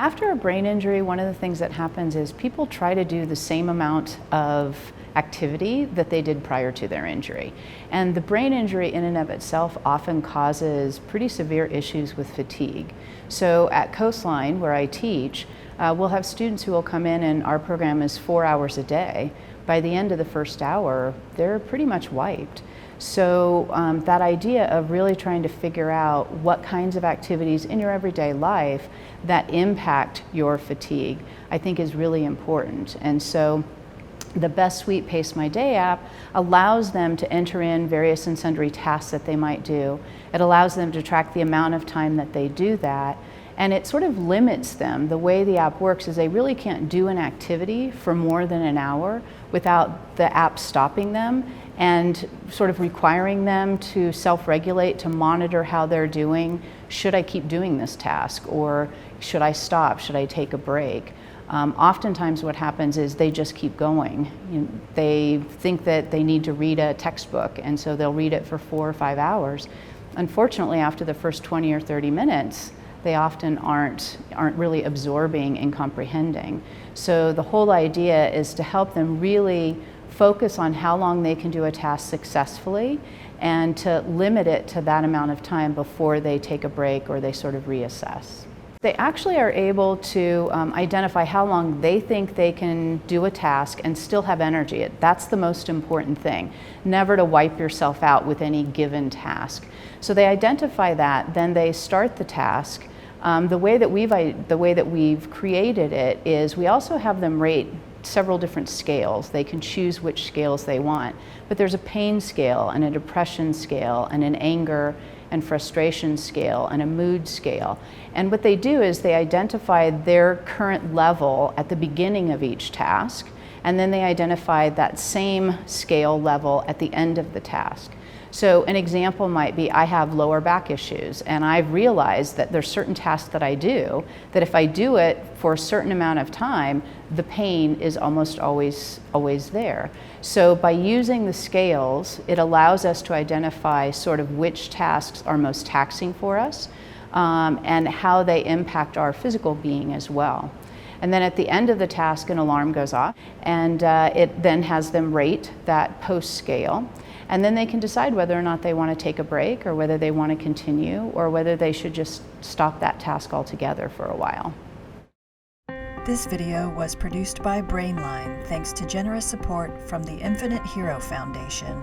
After a brain injury, one of the things that happens is people try to do the same amount of activity that they did prior to their injury. And the brain injury in and of itself often causes pretty severe issues with fatigue. So at Coastline, where I teach, we'll have students who will come in, and our program is 4 hours a day. By the end of the first hour, they're pretty much wiped. So that idea of really trying to figure out what kinds of activities in your everyday life that impact your fatigue, I think is really important. And so the Best Sweet Pace My Day app allows them to enter in various and sundry tasks that they might do. It allows them to track the amount of time that they do that, and it sort of limits them. The way the app works is they really can't do an activity for more than an hour without the app stopping them and sort of requiring them to self-regulate, to monitor how they're doing. Should I keep doing this task, or should I stop? Should I take a break? Oftentimes what happens is they just keep going. They think that they need to read a textbook, and so they'll read it for 4 or 5 hours. Unfortunately, after the first 20 or 30 minutes, they often aren't really absorbing and comprehending. So the whole idea is to help them really focus on how long they can do a task successfully, and to limit it to that amount of time before they take a break or they sort of reassess. They actually are able to identify how long they think they can do a task and still have energy. That's the most important thing. Never to wipe yourself out with any given task. So they identify that, then they start the task. The way that we've created it is we also have them rate several different scales. They can choose which scales they want, but there's a pain scale and a depression scale and an anger and frustration scale and a mood scale. And what they do is they identify their current level at the beginning of each task, and then they identify that same scale level at the end of the task. So an example might be, I have lower back issues, and I've realized that there's certain tasks that I do that if I do it for a certain amount of time, the pain is almost always there. So by using the scales, it allows us to identify sort of which tasks are most taxing for us, and how they impact our physical being as well. And then at the end of the task, an alarm goes off, and it then has them rate that post scale. And then they can decide whether or not they want to take a break, or whether they want to continue, or whether they should just stop that task altogether for a while. This video was produced by Brainline, thanks to generous support from the Infinite Hero Foundation.